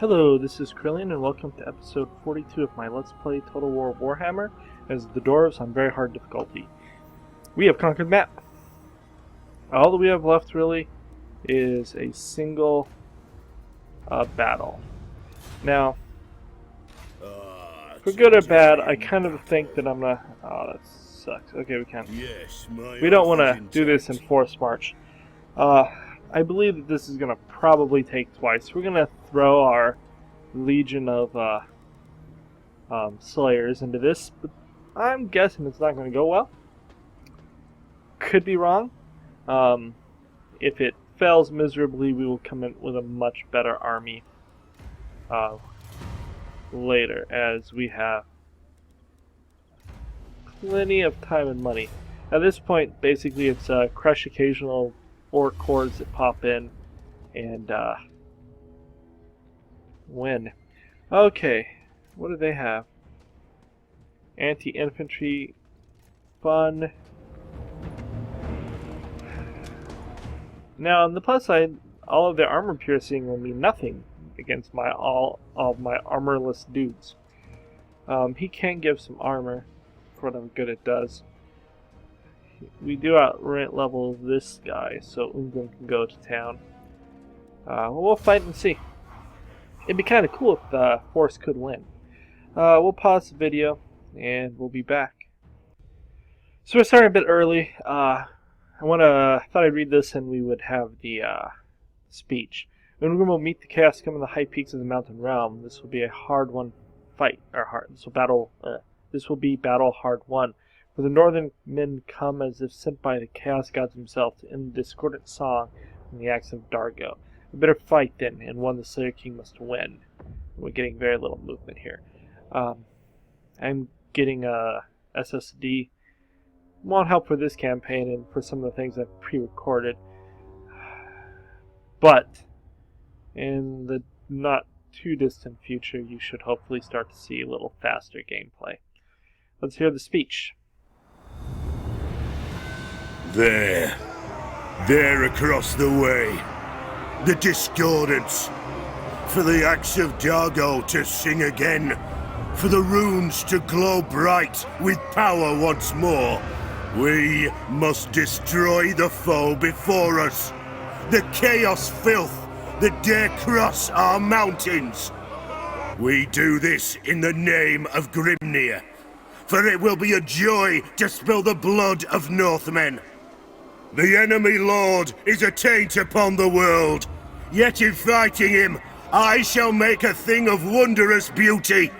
Hello, this is Krillian, and welcome to episode 42 of my Let's Play Total War of Warhammer as the Dwarves on very hard difficulty. We have conquered the map. All that we have left, really, is a single battle. Now, for good or bad, I kind of think that I'm gonna... Oh, that sucks. Okay, we can't. We don't want to do this in forced march. I believe that this is going to probably take twice. We're going to throw our legion of slayers into this, but I'm guessing it's not going to go well. Could be wrong. If it fails miserably, we will come in with a much better army later, as we have plenty of time and money. At this point, basically, it's crush occasional orc hordes that pop in and win. Okay, what do they have? Anti-infantry, fun. Now, on the plus side, all of their armor piercing will mean nothing against all of my armorless dudes. He can give some armor for what good it does. We do outrent level this guy, so Ungrim can go to town. We'll fight and see. It'd be kind of cool if the Force could win. We'll pause the video, and we'll be back. So we're starting a bit early. I thought I'd read this, and we would have the speech. Ungrim will meet the chaos come in the high peaks of the mountain realm. This will be a hard-won fight. This will be battle hard won. For the northern men come as if sent by the chaos gods themselves to end the discordant song in the axe of Dargo. A bitter fight then, and one the Slayer King must win. We're getting very little movement here. I'm getting a SSD. Won't help for this campaign and for some of the things I've pre-recorded. But in the not too distant future, you should hopefully start to see a little faster gameplay. Let's hear the speech. There across the way, the discordance, for the axe of Dargo to sing again, for the runes to glow bright with power once more. We must destroy the foe before us, the chaos filth that dare cross our mountains. We do this in the name of Grimnir, for it will be a joy to spill the blood of Northmen. The enemy lord is a taint upon the world, yet in fighting him, I shall make a thing of wondrous beauty,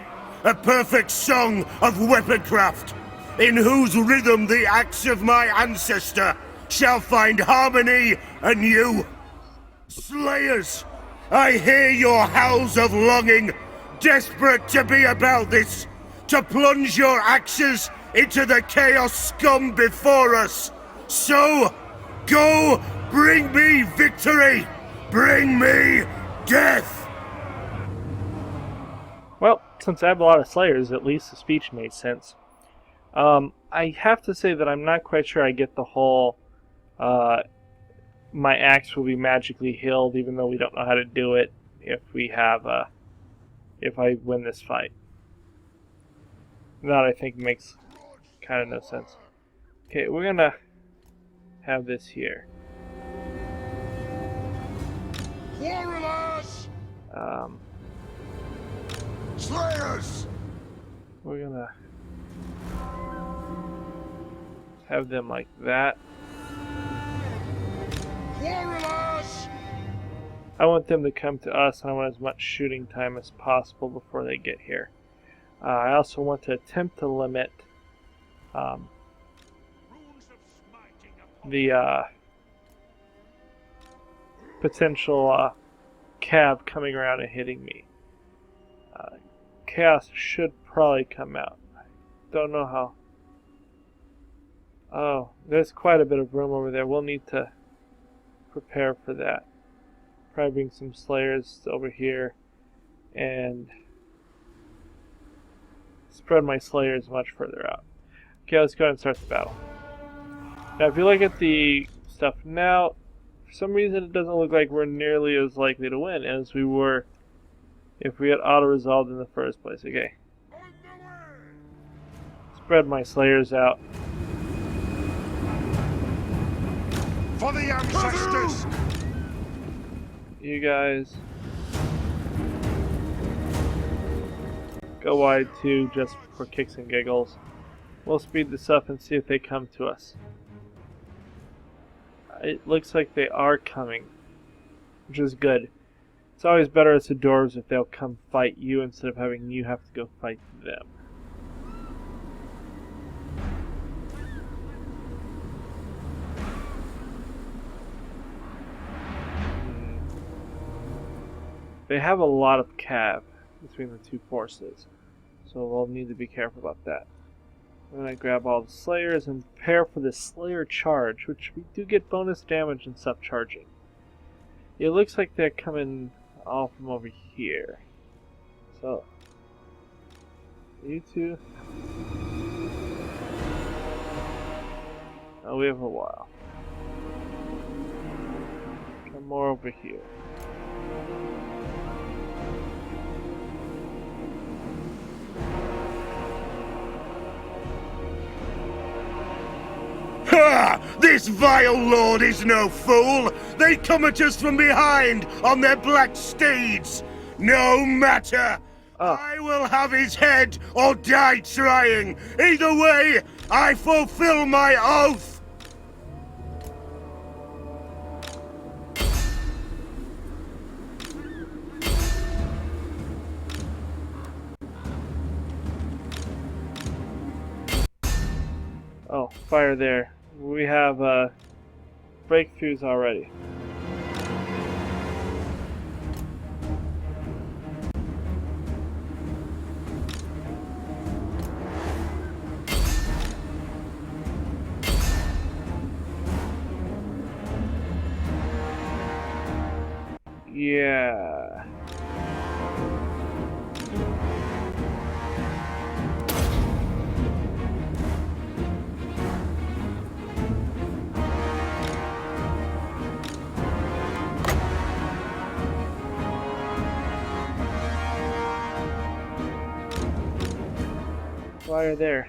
a perfect song of weaponcraft, in whose rhythm the axe of my ancestor shall find harmony anew. Slayers, I hear your howls of longing, desperate to be about this, to plunge your axes into the chaos scum before us. So, go, bring me victory! Bring me death! Well, since I have a lot of Slayers, at least the speech made sense. I have to say that I'm not quite sure I get the whole, my axe will be magically healed, even though we don't know how to do it, if I win this fight. That I think makes kind of no sense. Okay, we're gonna have this here. Warriors! Slayers! We're gonna have them like that. Warriors! I want them to come to us, and I want as much shooting time as possible before they get here. I also want to attempt to limit the potential cab coming around and hitting me. Chaos should probably come out. I don't know how. Oh, there's quite a bit of room over there. We'll need to prepare for that. Probably bring some Slayers over here and spread my Slayers much further out. Okay, let's go ahead and start the battle. Now, if you look at the stuff now, for some reason it doesn't look like we're nearly as likely to win as we were If we had auto-resolved in the first place. Okay. Spread my slayers out. For the ancestors! You guys go wide too, just for kicks and giggles. We'll speed this up and see if they come to us. It looks like they are coming, which is good. It's always better as the Dwarves if they'll come fight you instead of having you have to go fight them. They have a lot of cav between the two forces, so we'll need to be careful about that. I'm going to grab all the Slayers and prepare for the Slayer charge, which we do get bonus damage and stuff charging. It looks like they're coming all from over here. So, you two. Oh, we have a while. Come more over here. Ha! This vile lord is no fool! They come at us from behind on their black steeds! No matter! I will have his head or die trying! Either way, I fulfill my oath! Oh, fire there. We have breakthroughs already. Yeah. Fire there.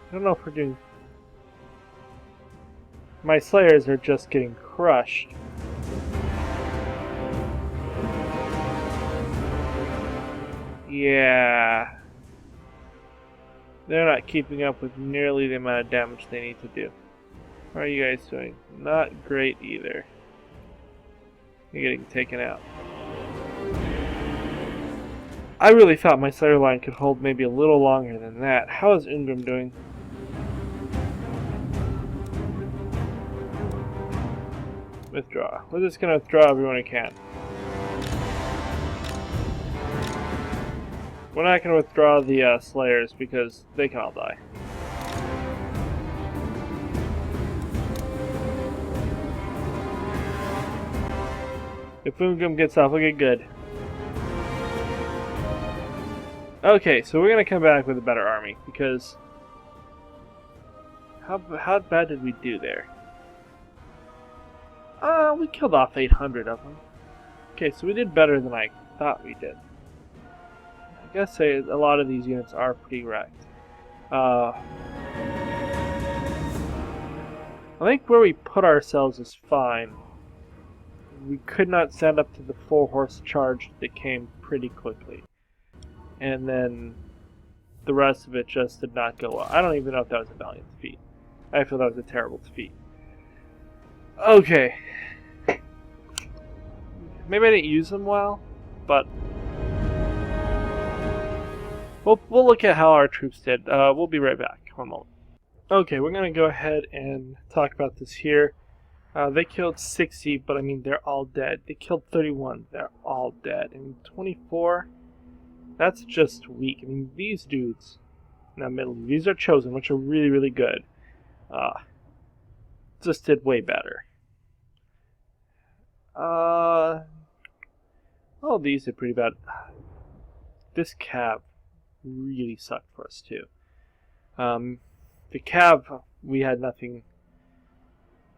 I don't know if we're doing... My Slayers are just getting crushed. Yeah. They're not keeping up with nearly the amount of damage they need to do. How are you guys doing? Not great either. You're getting taken out. I really thought my Slayer line could hold maybe a little longer than that. How is Ingram doing? Withdraw. We're just going to withdraw everyone we can. We're not going to withdraw the Slayers because they can all die. If Ingram gets off, we'll get good. Okay, so we're going to come back with a better army, because... How bad did we do there? We killed off 800 of them. Okay, so we did better than I thought we did. I guess a lot of these units are pretty wrecked. I think where we put ourselves is fine. We could not stand up to the 4-horse charge that came pretty quickly. And then the rest of it just did not go well. I don't even know if that was a valiant defeat. I feel that was a terrible defeat. Okay. Maybe I didn't use them well, but we'll look at how our troops did. We'll be right back. One moment. Okay, we're going to go ahead and talk about this here. They killed 60, but I mean, they're all dead. They killed 31. They're all dead. And 24... That's just weak. I mean, these dudes, now middle, these are chosen, which are really, really good. Just did way better. Oh, these did pretty bad. This cav really sucked for us too. The cav, we had nothing,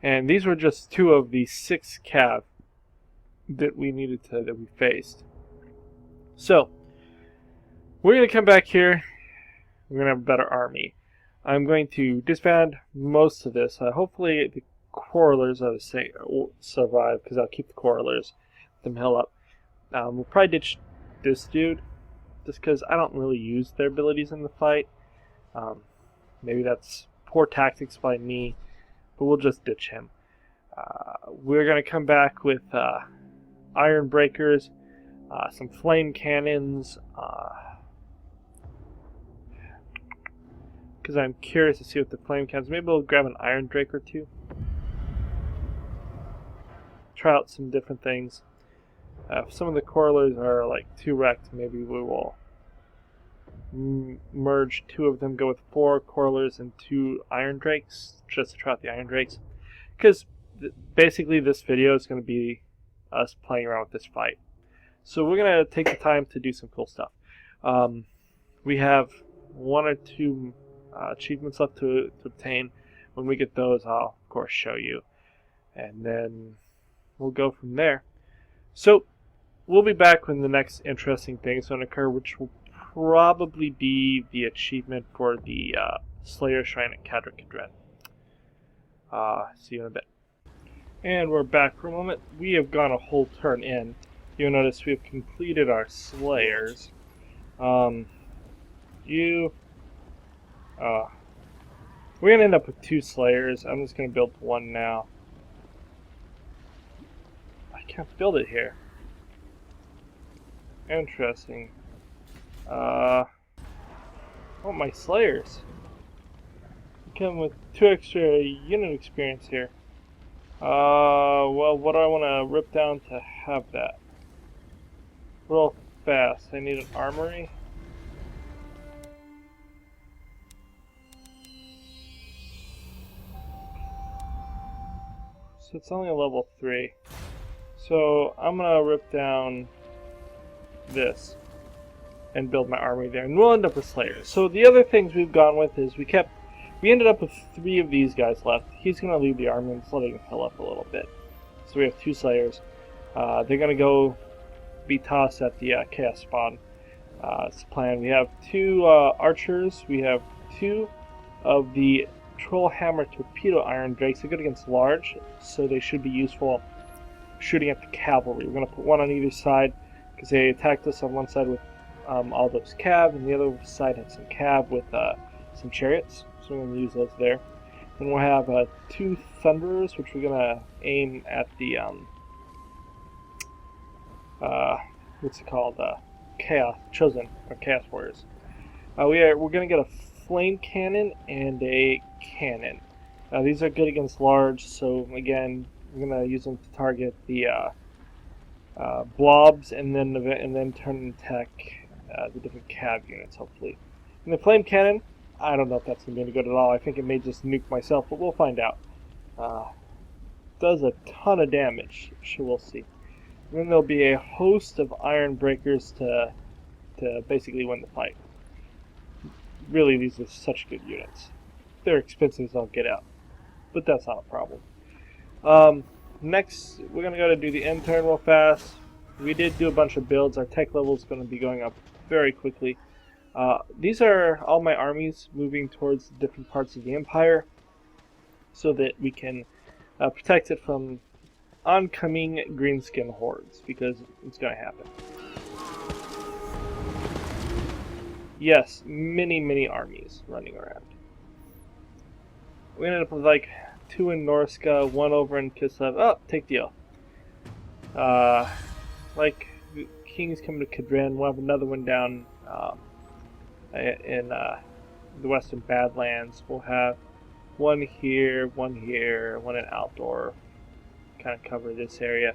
and these were just 2 of the 6 cav that we faced. So we're going to come back here. We're going to have a better army. I'm going to disband most of this. Hopefully the quarrelers will survive, because I'll keep the quarrelers, let them heal up. We'll probably ditch this dude, just because I don't really use their abilities in the fight. Maybe that's poor tactics by me, but we'll just ditch him. We're going to come back with iron breakers, some flame cannons, because I'm curious to see what the flame cannons. Maybe we'll grab an iron drake or two. Try out some different things. If some of the quarrelers are like too wrecked, maybe we will merge two of them, go with 4 quarrelers and 2 iron drakes, just to try out the iron drakes. Because basically this video is going to be us playing around with this fight. So we're going to take the time to do some cool stuff. We have 1 or 2 achievements left to obtain. When we get those, I'll of course show you. And then we'll go from there. So we'll be back when the next interesting thing is going to occur, which will probably be the achievement for the Slayer Shrine at Kadra-Kadren. See you in a bit. And we're back for a moment. We have gone a whole turn in. You'll notice we have completed our Slayers. We're going to end up with 2 Slayers. I'm just going to build 1 now. I can't build it here. Interesting. I want my Slayers. I come with 2 extra unit experience here. Well, what do I want to rip down to have that? Real fast. I need an armory. So it's only a level 3. So I'm gonna rip down this and build my army there, and we'll end up with Slayers. So the other things we've gone with is we ended up with 3 of these guys left. He's gonna leave the army and just letting him fill up a little bit. So we have 2 Slayers. They're gonna go be tossed at the chaos spawn. It's the plan. We have 2 archers. We have 2 of the Troll Hammer Torpedo Iron Drakes. They're good against large, so they should be useful shooting at the cavalry. We're going to put 1 on either side, because they attacked us on one side with all those cav, and the other side had some cav with some chariots, so we're going to use those there. Then we'll have 2 Thunderers, which we're going to aim at the what's it called? Chaos Chosen, or Chaos Warriors. We're going to get a flame cannon and a cannon. These are good against large, so again, we're going to use them to target the blobs, and then turn and attack the different cav units, hopefully. And the flame cannon, I don't know if that's going to be any good at all. I think it may just nuke myself, but we'll find out. Does a ton of damage, so we'll see. And then there'll be a host of iron breakers to basically win the fight. Really, these are such good units. They're expensive as I'll get out, but that's not a problem. Next, we're going to go to do the end turn real fast. We did do a bunch of builds. Our tech level is going to be going up very quickly. These are all my armies moving towards different parts of the Empire, so that we can protect it from oncoming greenskin hordes, because it's going to happen. Yes, many armies running around. We ended up with like 2 in Norska, 1 over in Kislev. Oh, take deal. Like King's coming to Kadren. We'll have another one down in the Western Badlands. We'll have 1 here, 1 here, 1 in Outdoor. Kind of cover this area.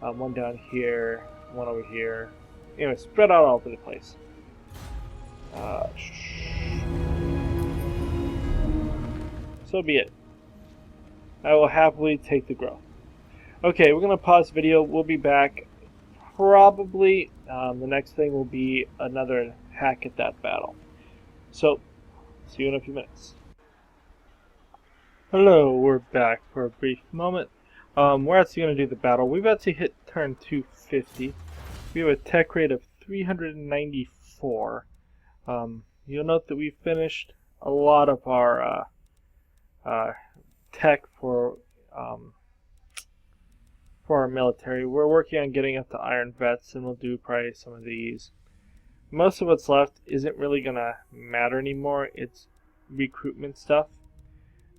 1 down here, 1 over here. Anyway, spread out all over the place. So be it. I will happily take the growth. Okay, we're going to pause the video. We'll be back. Probably the next thing will be another hack at that battle. So, see you in a few minutes. Hello, we're back for a brief moment. We're actually going to do the battle. We've actually hit turn 250. We have a tech rate of 394. You'll note that we finished a lot of our tech for our military. We're working on getting up to Iron Vets, and we'll do probably some of these. Most of what's left isn't really going to matter anymore. It's recruitment stuff.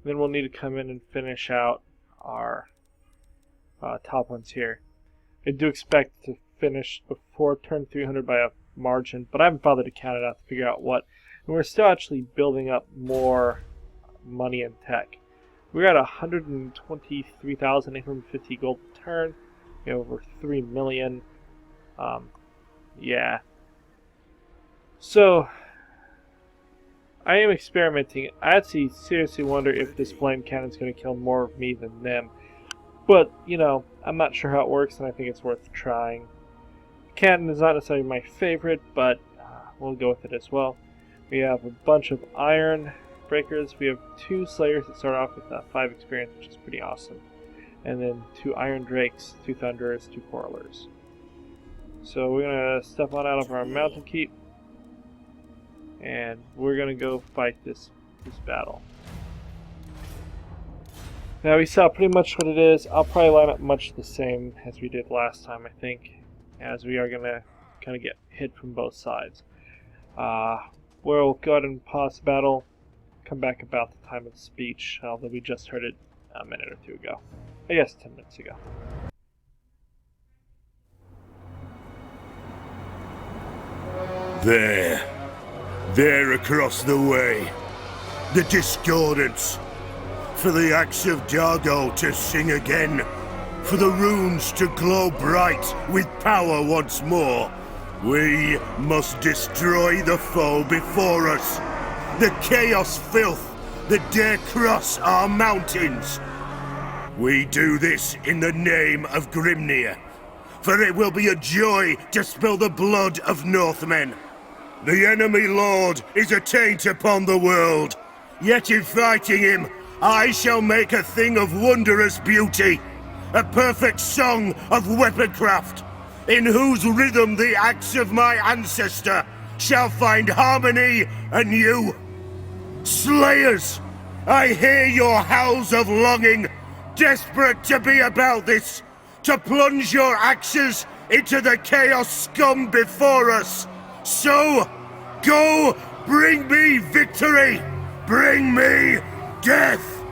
Then we'll need to come in and finish out our top ones here. I do expect to finish before turn 300 by a margin, but I haven't bothered to count it out to figure out what. And we're still actually building up more money and tech. We're at 123,850 gold per turn. We have over 3 million. Yeah. So, I am experimenting. I actually seriously wonder if this flame cannon is going to kill more of me than them. But, you know, I'm not sure how it works, and I think it's worth trying. Cannon is not necessarily my favorite, but we'll go with it as well. We have a bunch of iron breakers. We have 2 slayers that start off with 5 experience, which is pretty awesome. And then 2 iron drakes, 2 thunderers, 2 quarrelers. So we're going to step on out of our mountain keep, and we're going to go fight this battle. Now we saw pretty much what it is. I'll probably line up much the same as we did last time, I think, as we are going to kind of get hit from both sides. We'll go ahead and pause the battle, come back about the time of the speech, although we just heard it a minute or 2 ago. I guess 10 minutes ago. There across the way, the discordants. For the axe of Dargo to sing again, for the runes to glow bright with power once more. We must destroy the foe before us, the chaos filth that dare cross our mountains. We do this in the name of Grimnir, for it will be a joy to spill the blood of Northmen. The enemy lord is a taint upon the world, yet in fighting him, I shall make a thing of wondrous beauty, a perfect song of weaponcraft, in whose rhythm the axe of my ancestor shall find harmony anew. Slayers, I hear your howls of longing, desperate to be about this, to plunge your axes into the chaos scum before us. So, go, bring me victory, bring me death!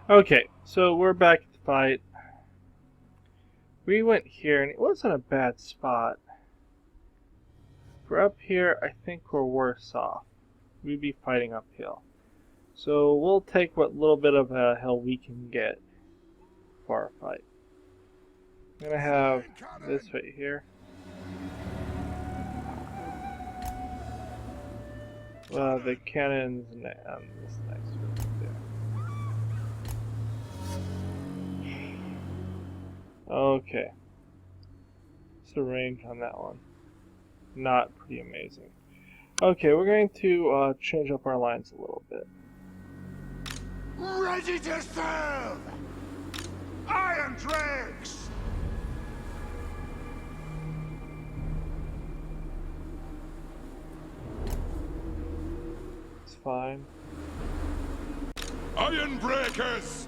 Okay, so we're back at the fight. We went here, and it wasn't a bad spot. If we're up here, I think we're worse off. We'd be fighting uphill. So we'll take what little bit of a hill we can get for our fight. I'm going to have this right here. The cannons and this next one there. Okay. What's the range on that one? Not pretty amazing. Okay, we're going to change up our lines a little bit. Ready to serve! Iron Drakes! It's fine. Iron Breakers!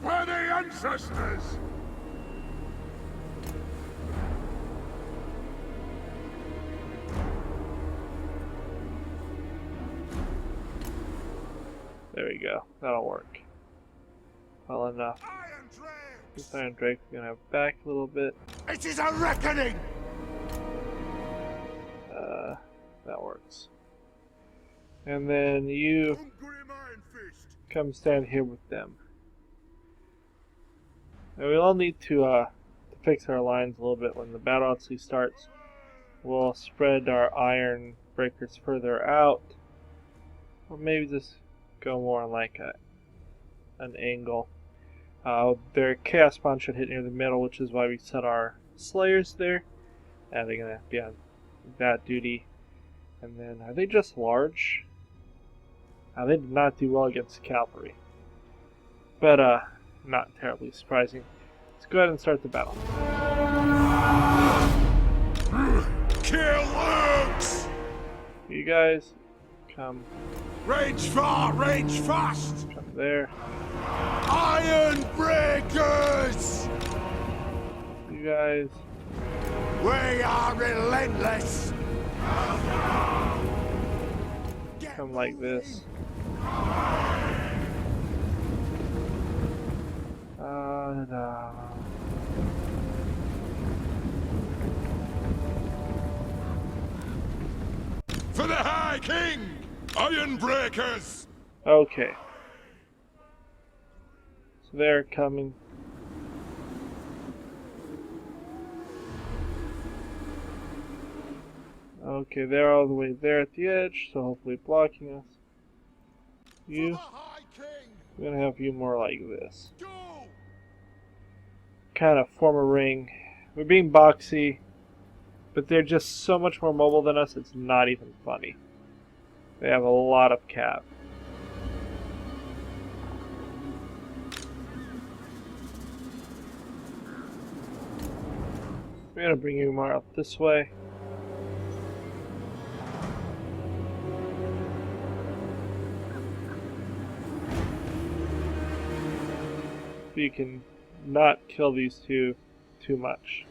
For the ancestors! There we go. That'll work. Well enough. This Iron Drake is gonna have back a little bit. It is a reckoning! That works. And then you come stand here with them. And we'll all need to fix our lines a little bit when the battle actually starts. We'll spread our iron breakers further out, or maybe just go more like an angle. Their chaos spawn should hit near the middle, which is why we set our slayers there. And they're gonna be on that duty. And then, are they just large? They did not do well against cavalry. But, not terribly surprising. Let's go ahead and start the battle. Kill Lux! You guys, come. Range far, range fast! Come there. Iron breakers! You guys. We are relentless! Come like this. For the High King! Iron breakers! Okay. So they're coming. Okay, they're all the way there at the edge, so hopefully blocking us. You, I'm gonna have you more like this. Kind of form a ring. We're being boxy, but they're just so much more mobile than us, it's not even funny. They have a lot of cap. We're gonna bring you more up this way. So you can not kill these two too much.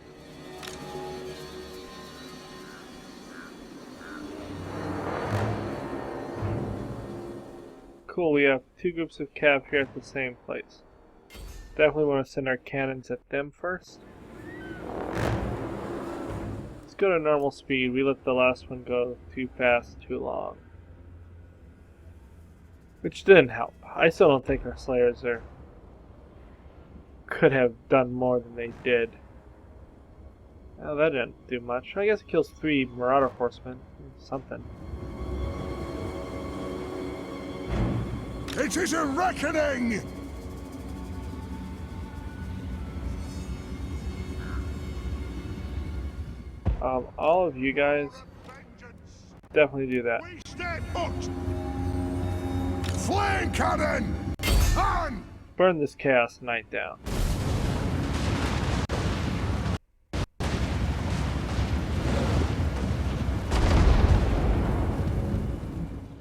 Cool, we have two groups of cav here at the same place. Definitely want to send our cannons at them first. Let's go to normal speed. We let the last one go too fast, too long. Which didn't help. I still don't think our Slayers could have done more than they did. Oh, that didn't do much. I guess it kills 3 Marauder Horsemen. Something. It is a reckoning! All of you guys definitely do that. We stay put! Flame cannon! On! Burn this Chaos Knight down.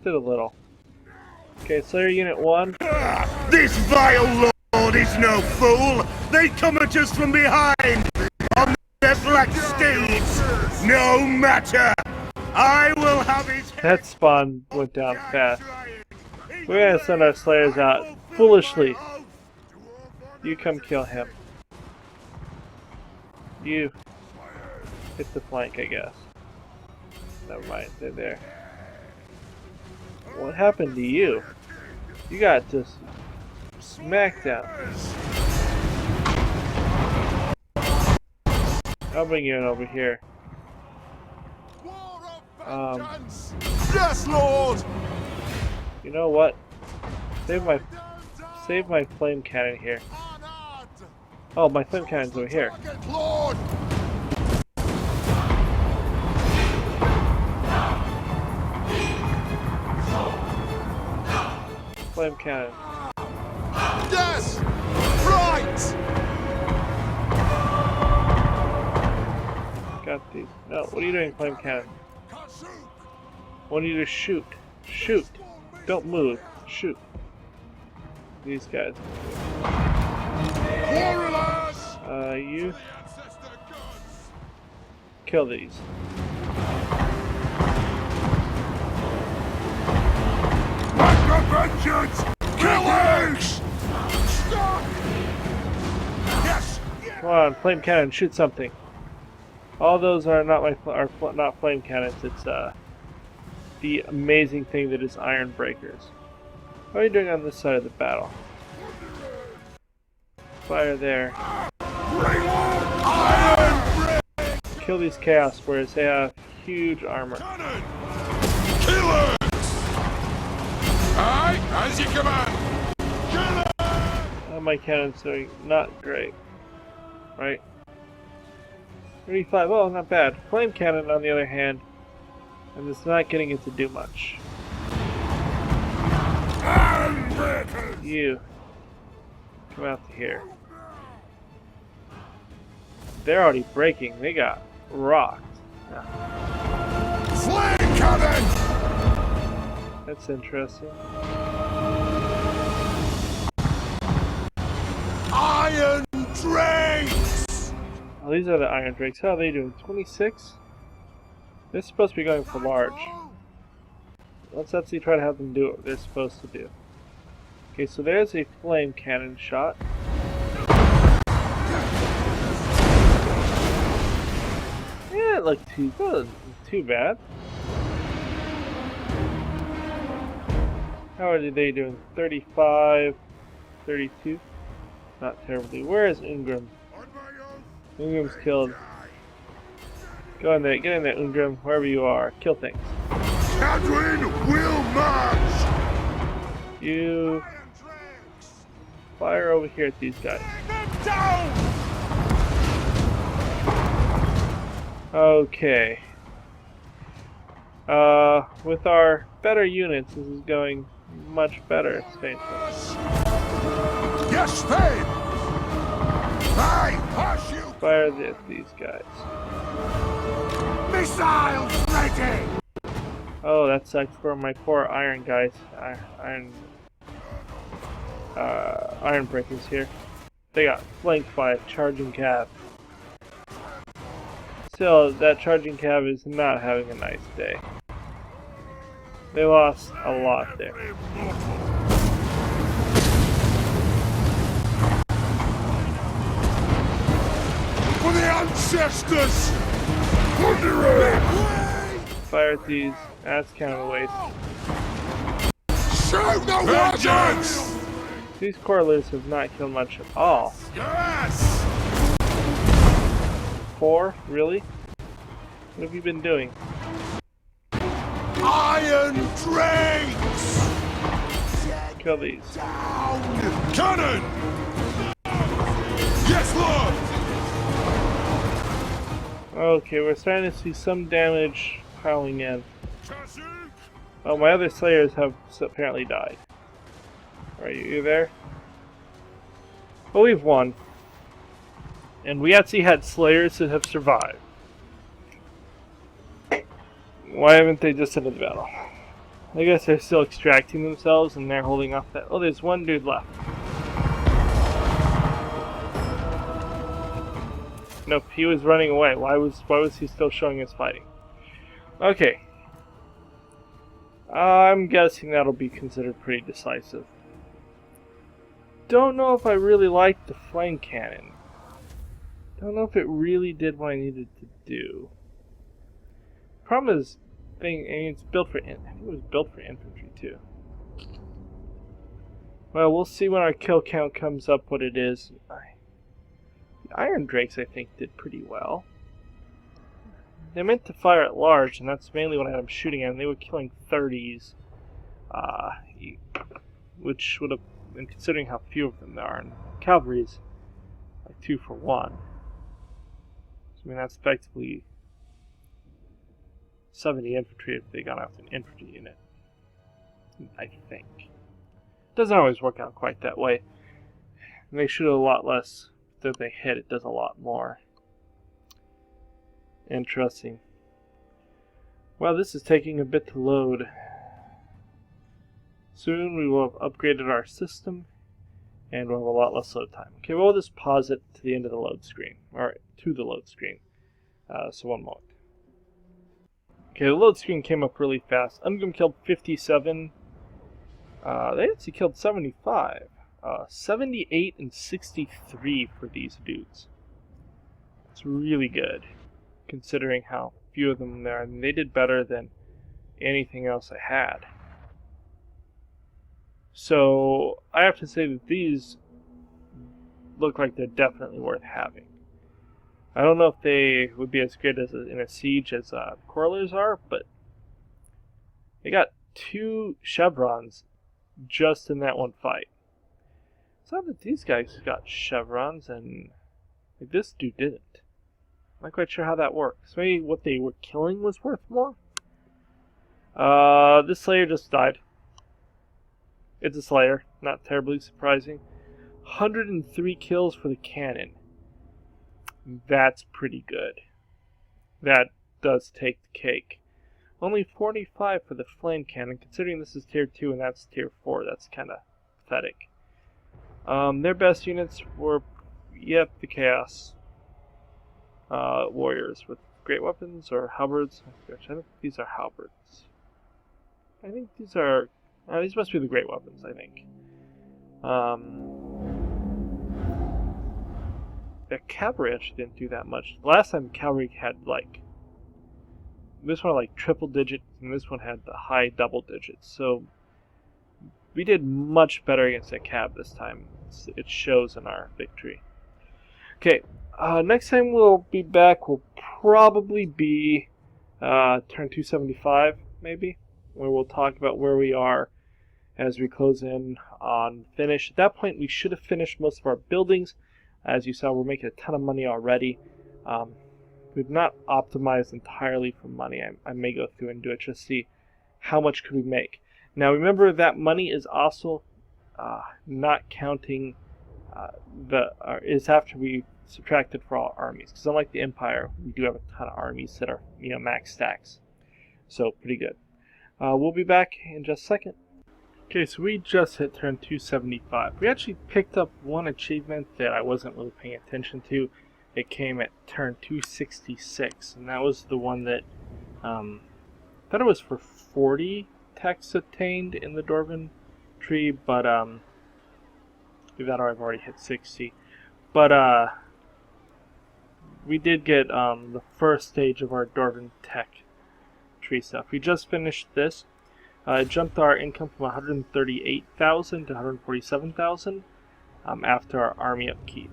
Did a little. Okay, Slayer Unit 1. This vile lord is no fool! They come at us from behind! On their black steeds! No matter! I will have his head! That spawn went down fast. We're gonna send our Slayers out foolishly. You come kill him. You hit the flank, I guess. Never mind, they're there. What happened to you? You got just smacked down. I'll bring you in over here. Yes, Lord! You know what? Save my flame cannon here. Oh, my flame cannon's over here. Lord! Flame cannon. Yes! Right! Got these. No, what are you doing, flame cannon? I want you to shoot. Shoot. Don't move. Shoot. These guys. You kill these. Vengeance! Killers! Stop! Yes! Come on, flame cannon, shoot something. All those are not not flame cannons. It's the amazing thing that is iron breakers. What are you doing on this side of the battle? Fire there. Kill these chaos squares. They have huge armor. Killers! Aye, as you command. Killers! My cannon's doing not great. Right? 35. Oh, not bad. Flame cannon, on the other hand, I'm just not getting it to do much. You come out to here. They're already breaking. They got rocked. Flame cannon! That's interesting. Iron drakes! Oh, these are the iron drakes. How are they doing? 26? They're supposed to be going for large. Let's actually try to have them do what they're supposed to do. Okay, so there's a flame cannon shot. Yeah, it looked too bad. How are they doing? 35, 32? Not terribly. Where is Ingram? Ingram's killed. Go in there, get in there, Ingram, wherever you are. Kill things. Catherine will march! You fire over here at these guys. Okay. With our better units, this is going much better, thankfully. Yes, Faith! I hush you! Fire at these guys. Missiles ready! Oh, that sucks for my poor iron guys. Iron breakers here. They got flanked by a charging cab. Still, that charging cab is not having a nice day. They lost a lot there. For the ancestors! Fire at these. That's kind of a waste. Show the vengeance! These correlers have not killed much at all. Yes! 4? Really? What have you been doing? Iron drakes! Kill these. Down! Cannon! Yes, Lord! Okay, we're starting to see some damage piling in. Oh, my other slayers have apparently died. Are you there? Well, we've won. And we actually had slayers that have survived. Why haven't they just ended the battle? I guess they're still extracting themselves and they're holding off that. Oh, there's one dude left. Nope, he was running away. Why was he still showing us fighting? Okay. I'm guessing that'll be considered pretty decisive. Don't know if I really like the flame cannon. Don't know if it really did what I needed to do. Problem is, it's built for. I think it was built for infantry too. Well, we'll see when our kill count comes up what it is. The Iron Drakes, I think, did pretty well. They meant to fire at large, and that's mainly what I had them shooting at. And they were killing 30s, which would have, and considering how few of them there are, and cavalry's like 2 for 1. So, I mean, that's effectively 70 infantry if they got out an infantry unit, I think. Doesn't always work out quite that way. And they shoot a lot less. If they hit, it does a lot more. Interesting. Well, this is taking a bit to load. Soon we will have upgraded our system, and we'll have a lot less load time. Okay, we'll just pause it to the end of the load screen, or to the load screen. So one moment. Okay, the load screen came up really fast. Ungrim killed 57. They actually killed 75. 78 and 63 for these dudes. It's really good, considering how few of them there are. I mean, they did better than anything else I had. So, I have to say that these look like they're definitely worth having. I don't know if they would be as good as in a siege as Corlers are, but they got 2 chevrons just in that one fight. It's not that these guys got chevrons and like, this dude didn't. Not quite sure how that works. Maybe what they were killing was worth more? This Slayer just died. It's a Slayer. Not terribly surprising. 103 kills for the cannon. That's pretty good. That does take the cake. Only 45 for the flame cannon, considering this is tier 2 and that's tier 4. That's kind of pathetic. Their best units were, yep, the Chaos Warriors with great weapons or halberds. I think these are halberds. I think these are... these must be the great weapons, I think. The cavalry actually didn't do that much. Last time cavalry had like... This one had like triple digits, and this one had the high double digits. So we did much better against that cav this time. It shows in our victory. Okay, next time we'll be back will probably be turn 275, maybe, where we'll talk about where we are as we close in on finish. At that point, we should have finished most of our buildings. As you saw, we're making a ton of money already. We've not optimized entirely for money. I may go through and do it just to see how much could we make. Now remember that money is also not counting is after we subtracted for all armies. Because unlike the Empire, we do have a ton of armies that are max stacks. So pretty good. We'll be back in just a second. Okay, so we just hit turn 275. We actually picked up one achievement that I wasn't really paying attention to. It came at turn 266, and that was the one that I thought it was for 40 techs attained in the Dwarven tree, but either that or I've already hit 60. But we did get the first stage of our Dwarven tech tree stuff. We just finished this. It jumped our income from 138,000 to 147,000 after our army upkeep.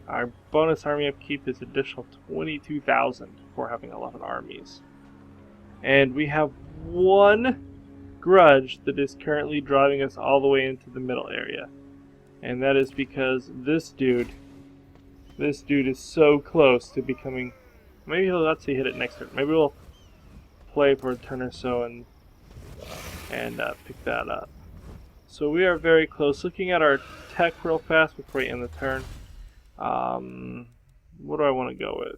Our bonus army upkeep is additional 22,000 for having 11 armies. And we have one grudge that is currently driving us all the way into the middle area. And that is because this dude is so close to becoming... Maybe he'll actually hit it next turn. Maybe we'll play for a turn or so and pick that up. So we are very close. Looking at our tech real fast before we end the turn. What do I want to go with?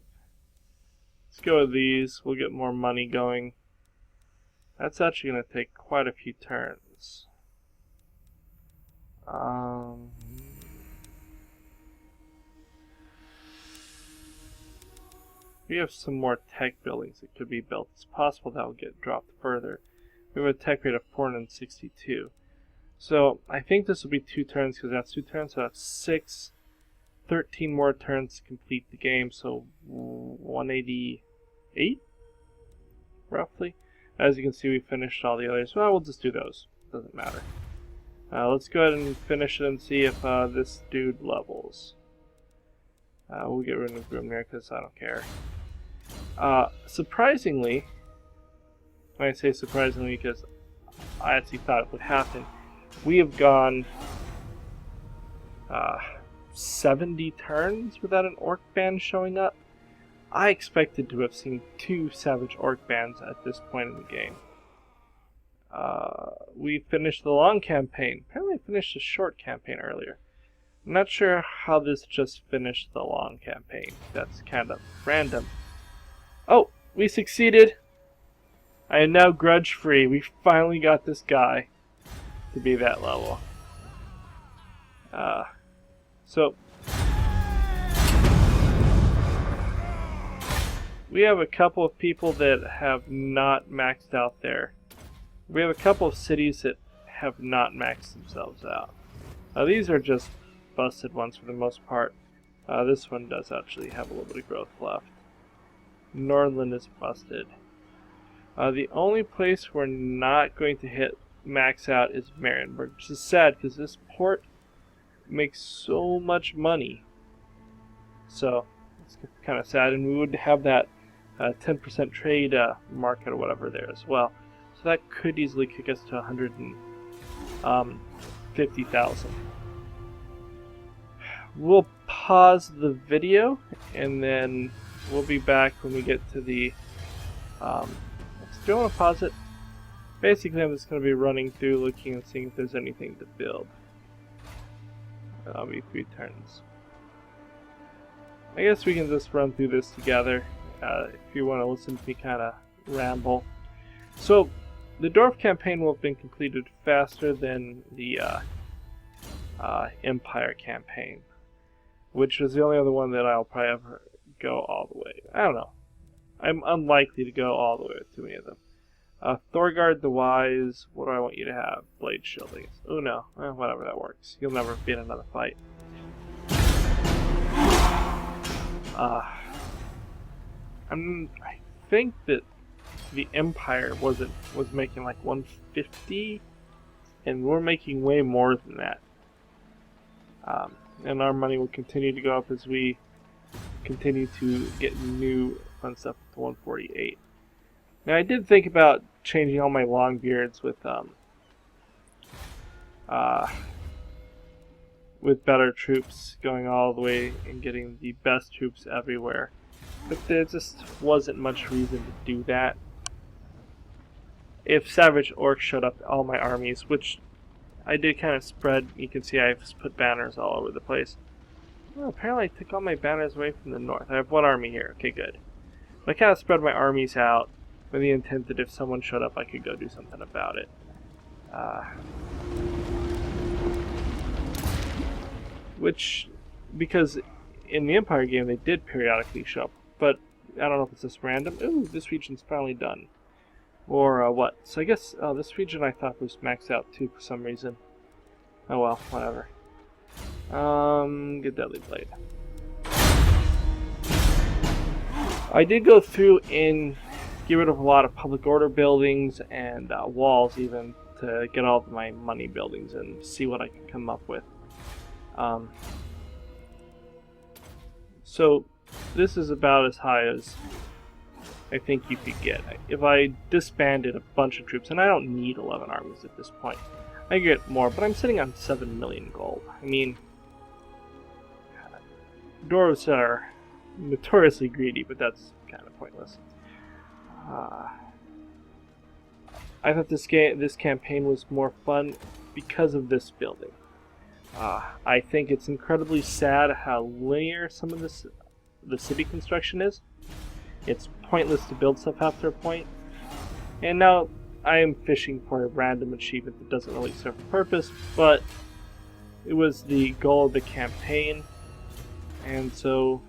Let's go with these. We'll get more money going. That's actually going to take quite a few turns. We have some more tech buildings that could be built. It's possible that will get dropped further. We have a tech rate of 462. So I think this will be 2 turns because that's 2 turns. So that's 6, 13 more turns to complete the game. So 188, roughly. As you can see, we finished all the others. Well, we'll just do those. Doesn't matter. Let's go ahead and finish it and see if this dude levels. We'll get rid of Grimnir because I don't care. Surprisingly, I say surprisingly because I actually thought it would happen, we have gone 70 turns without an orc band showing up. I expected to have seen 2 savage orc bands at this point in the game. We finished the long campaign. Apparently I finished a short campaign earlier. I'm not sure how this just finished the long campaign. That's kind of random. Oh, we succeeded! I am now grudge free. We finally got this guy to be that level. So we have a couple of people that have not maxed out there. We have a couple of cities that have not maxed themselves out. These are just busted ones for the most part. This one does actually have a little bit of growth left. Nordland is busted. The only place we're not going to hit max out is Marienburg, which is sad because this port makes so much money. So it's kind of sad, and we would have that 10% trade market or whatever there as well. So that could easily kick us to 150,000. We'll pause the video and then we'll be back when we get to the... do I want to pause it? Basically, I'm just going to be running through, looking and seeing if there's anything to build. That'll be 3 turns. I guess we can just run through this together, if you want to listen to me kind of ramble. So, the Dwarf campaign will have been completed faster than the Empire campaign, which is the only other one that I'll probably ever go all the way. I don't know. I'm unlikely to go all the way with too many of them. Thorgard the Wise, what do I want you to have? Blade Shielding. Oh no, whatever, that works. You'll never be in another fight. I think that the Empire was making like 150, and we're making way more than that. And our money will continue to go up as we continue to get new fun stuff to 148. Now I did think about changing all my long beards with better troops, going all the way and getting the best troops everywhere. But there just wasn't much reason to do that. If Savage Orcs showed up all my armies, which I did kind of spread, you can see I've put banners all over the place. Well, apparently I took all my banners away from the north. I have 1 army here, okay, good. But I kind of spread my armies out with the intent that if someone showed up, I could go do something about it. Because in the Empire game, they did periodically show up, but I don't know if it's just random. Ooh, this region's finally done. Or what? So I guess this region I thought was maxed out too for some reason. Oh well, whatever. Get Deadly Blade. I did go through and get rid of a lot of public order buildings and walls even to get all of my money buildings and see what I can come up with. So this is about as high as I think you could get. If I disbanded a bunch of troops, and I don't need 11 armies at this point, I could get more, but I'm sitting on 7 million gold. I mean, Dwarves are notoriously greedy, but that's kind of pointless. I thought this campaign was more fun because of this building. I think it's incredibly sad how linear some of the city construction is. It's pointless to build stuff after a point. And now I am fishing for a random achievement that doesn't really serve a purpose, but it was the goal of the campaign, and so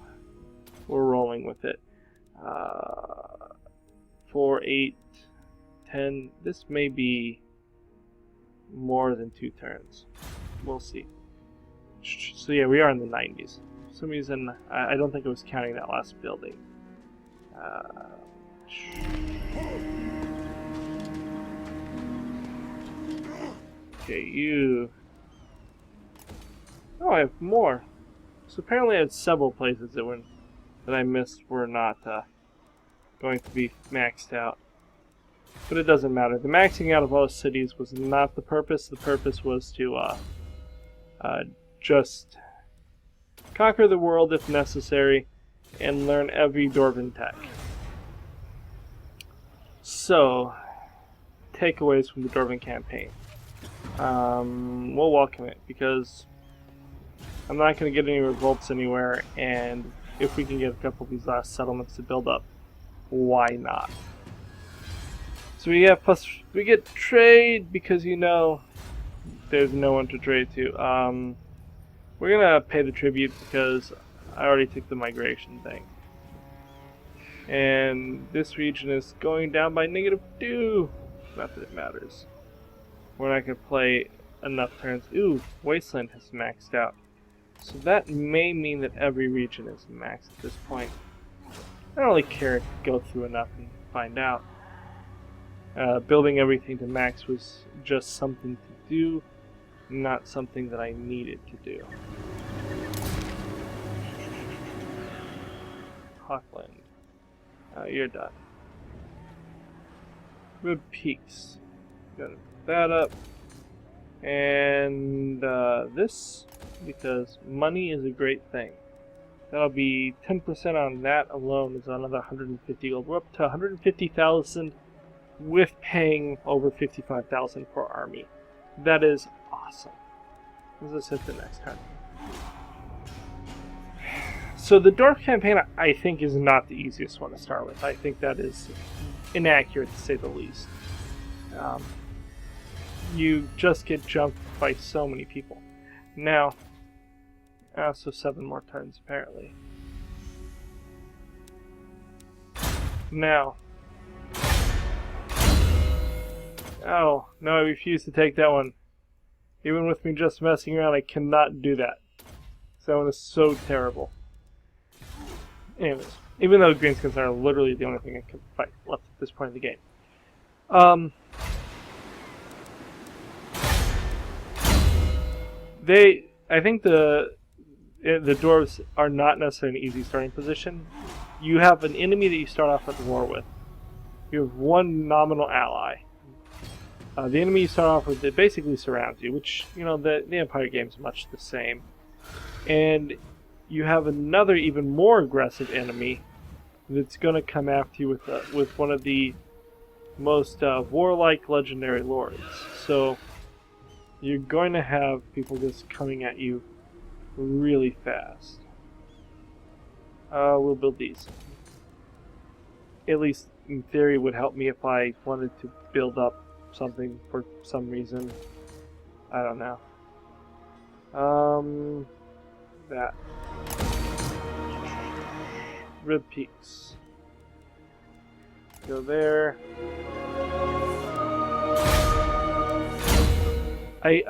we're rolling with it. 4, 8, 10. This may be more than 2 turns. We'll see. So yeah, we are in the 90s. For some reason, I don't think I was counting that last building. Okay, you... Oh, I have more. So apparently I had several places that I missed were not going to be maxed out. But it doesn't matter. The maxing out of all cities was not the purpose. The purpose was to just conquer the world if necessary and learn every Dwarven tech. So, takeaways from the Dwarven campaign. We'll welcome it because I'm not going to get any revolts anywhere, and if we can get a couple of these last settlements to build up, why not? So we get trade because there's no one to trade to. We're gonna pay the tribute because I already took the migration thing. And this region is going down by -2. Not that it matters. We're not gonna play enough turns. Ooh, Wasteland has maxed out. So that may mean that every region is maxed at this point. I don't really care to go through enough and find out. Building everything to max was just something to do, not something that I needed to do. Hawkland. You're done. Good Peaks. Gotta put that up. And this, because money is a great thing. That'll be 10% on that alone is another 150 gold. We're up to 150,000 with paying over 55,000 per army. That is awesome. Let's hit the next turn. So the Dwarf campaign, I think, is not the easiest one to start with. I think that is inaccurate, to say the least. You just get jumped by so many people. Now, so 7 more turns, apparently. Now. Oh, no, I refuse to take that one. Even with me just messing around, I cannot do that. That one is so terrible. Anyways, even though greenskins are literally the only thing I can fight left at this point in the game. I think the dwarves are not necessarily an easy starting position. You have an enemy that you start off at war with. You have one nominal ally. The enemy you start off with, it basically surrounds you, which, you know, the Empire game is much the same. And you have another even more aggressive enemy that's going to come after you with one of the most warlike legendary lords. So you're going to have people just coming at you really fast. We'll build these. At least in theory would help me if I wanted to build up something for some reason. I don't know. That. Rib peaks. Go there. I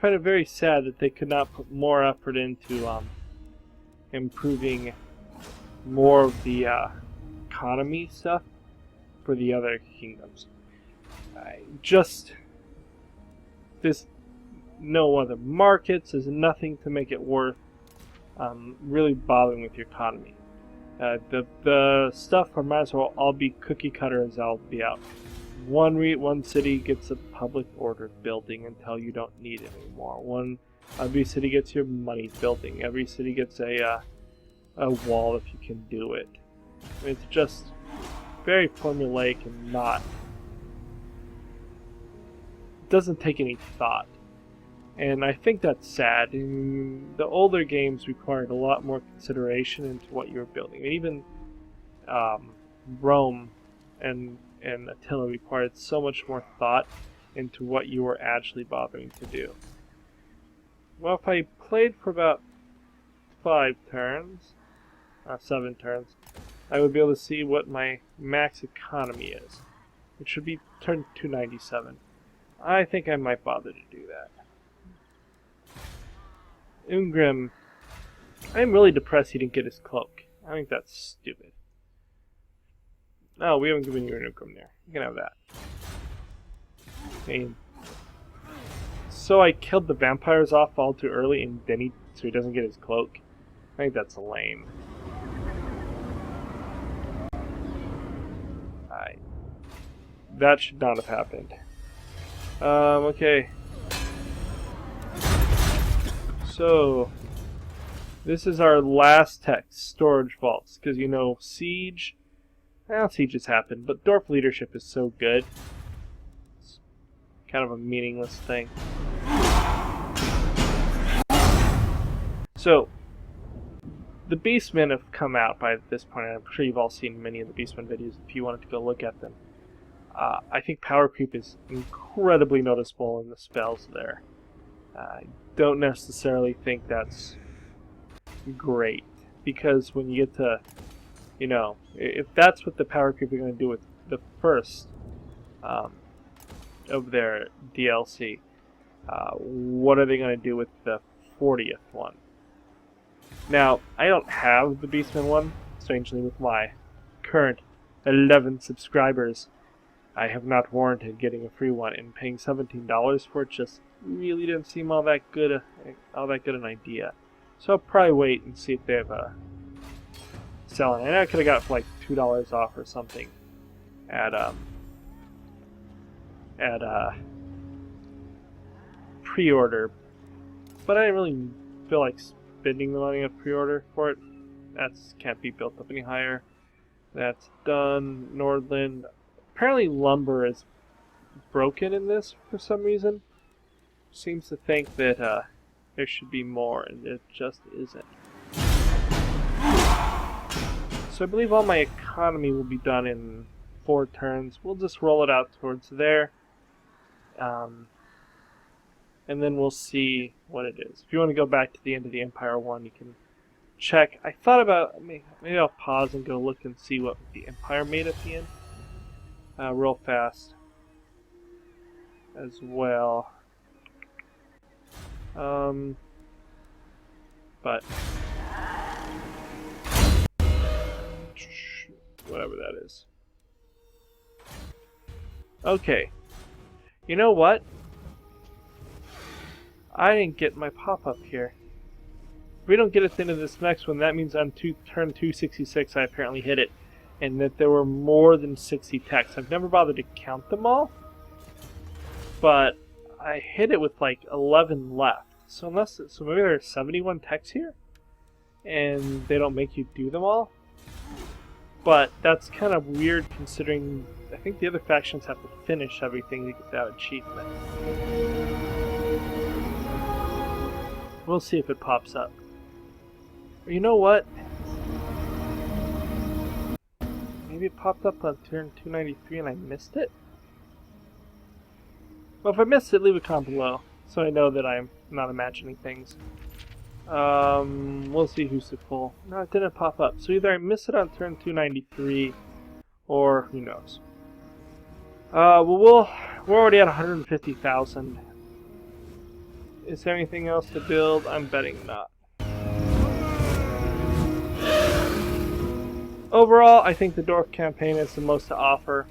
find it very sad that they could not put more effort into improving more of the economy stuff for the other kingdoms. There's no other markets. There's nothing to make it worth really bothering with your economy. The stuff might as well all be cookie cutter as I'll be out. One city gets a public order building until you don't need it anymore. Every city gets your money building. Every city gets a wall if you can do it. It's just very formulaic and not. It doesn't take any thought. And I think that's sad. The older games required a lot more consideration into what you were building. I mean, even Rome and Attila required so much more thought into what you were actually bothering to do. Well, if I played for about 7 turns, I would be able to see what my max economy is. It should be turned 297. I think I might bother to do that. Ungrim, I'm really depressed he didn't get his cloak. I think that's stupid. Oh, we haven't given you an Ungrim there. You can have that. I mean, so I killed the vampires off all too early, and then so he doesn't get his cloak. I think that's lame. That should not have happened. Okay. So, this is our last text, storage vaults, because you know, siege, well, sieges happen, but Dwarf leadership is so good. It's kind of a meaningless thing. So, the Beastmen have come out by this point, and I'm sure you've all seen many of the Beastmen videos if you wanted to go look at them. I think power creep is incredibly noticeable in the spells there. I don't necessarily think that's great, because when you get to, you know, if that's what the power creep are going to do with the first of their DLC, what are they going to do with the 40th one? Now, I don't have the Beastman one, strangely, with my current 11 subscribers. I have not warranted getting a free one, and paying $17 for it just really didn't seem all that good an idea. So I'll probably wait and see if they have a selling. I know I could have got it for like $2 off or something at pre-order, but I didn't really feel like spending the money of pre-order for it. That can't be built up any higher. That's done. Nordland. Apparently lumber is broken in this for some reason. Seems to think that there should be more, and it just isn't. So I believe all my economy will be done in 4 turns. We'll just roll it out towards there. And then we'll see what it is. If you want to go back to the end of the Empire 1, you can check. I thought about, maybe I'll pause and go look and see what the Empire made at the end. Real fast. As well. But whatever that is. Okay. You know what? I didn't get my pop-up here. If we don't get it at the end of this next one, that means on turn 266 I apparently hit it. And that there were more than 60 techs. I've never bothered to count them all. But I hit it with like 11 left. So maybe there are 71 techs here? And they don't make you do them all? But that's kind of weird considering I think the other factions have to finish everything to get that achievement. We'll see if it pops up. Or you know what? Maybe it popped up on turn 293 and I missed it? Well, if I missed it, leave a comment below so I know that I'm not imagining things. We'll see who's to pull. No, it didn't pop up. So either I missed it on turn 293 or who knows. Well, we're already at 150,000. Is there anything else to build? I'm betting not. Overall, I think the Dwarf campaign has the most to offer.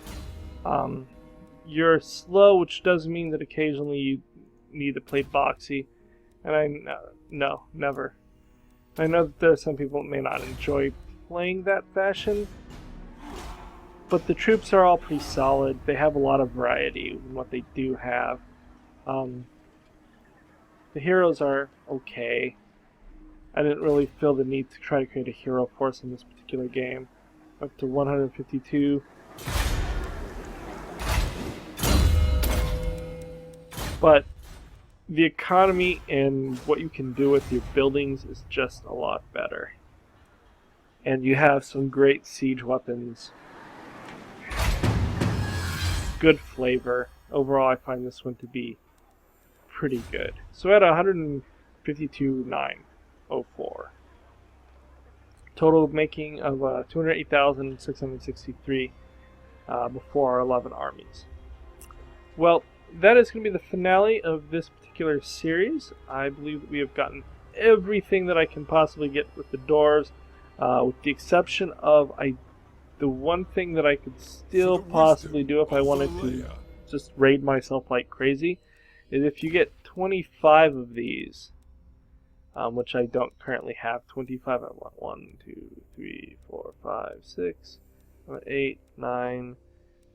You're slow, which does mean that occasionally you need to play boxy. And no, never. I know that there are some people that may not enjoy playing that fashion. But the troops are all pretty solid. They have a lot of variety in what they do have. The heroes are okay. I didn't really feel the need to try to create a hero force in this particular game. Up to 152. But the economy and what you can do with your buildings is just a lot better. And you have some great siege weapons. Good flavor. Overall, I find this one to be pretty good. So at 152,904. Total making of 208,663 before our 11 armies. Well, that is going to be the finale of this particular series. I believe that we have gotten everything that I can possibly get with the Dwarves, with the exception of the one thing that I could still possibly do if I wanted to just raid myself like crazy, is if you get 25 of these, which I don't currently have. 25, I want 1, 2, 3, 4, 5, 6, 7, 8, 9,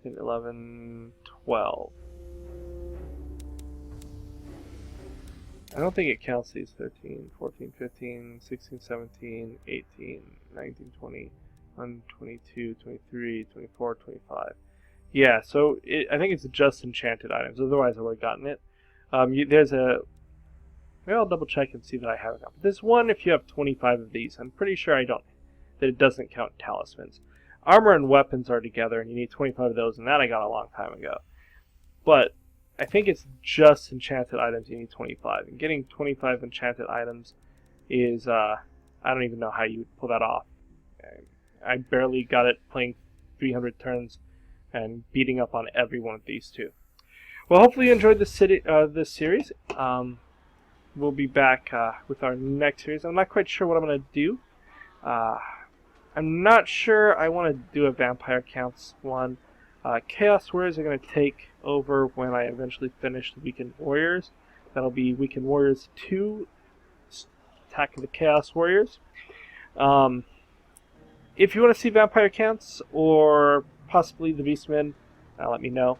10, 11, 12. I don't think it counts these 13, 14, 15, 16, 17, 18, 19, 20, 21, 22, 23, 24, 25. Yeah, so I think it's just enchanted items. Otherwise, I would have gotten it. Maybe I'll double check and see that I have it. There's one if you have 25 of these. I'm pretty sure that it doesn't count talismans. Armor and weapons are together, and you need 25 of those, and that I got a long time ago. But I think it's just enchanted items you need 25. And getting 25 enchanted items is, I don't even know how you would pull that off. I barely got it playing 300 turns and beating up on every one of these two. Well, hopefully you enjoyed this series. We'll be back with our next series. I'm not quite sure what I'm going to do. I'm not sure I want to do a Vampire Counts one. Chaos Warriors are going to take over when I eventually finish the Weekend Warriors. That'll be Weekend Warriors 2, Attack of the Chaos Warriors. If you want to see Vampire Counts or possibly the Beastmen, let me know.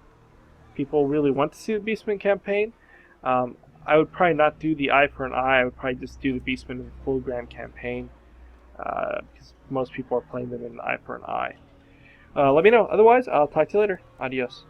People really want to see the Beastmen campaign. I would probably not do the eye for an eye. I would probably just do the Beastmen in the full grand campaign, because most people are playing them in eye for an eye. Let me know. Otherwise, I'll talk to you later. Adios.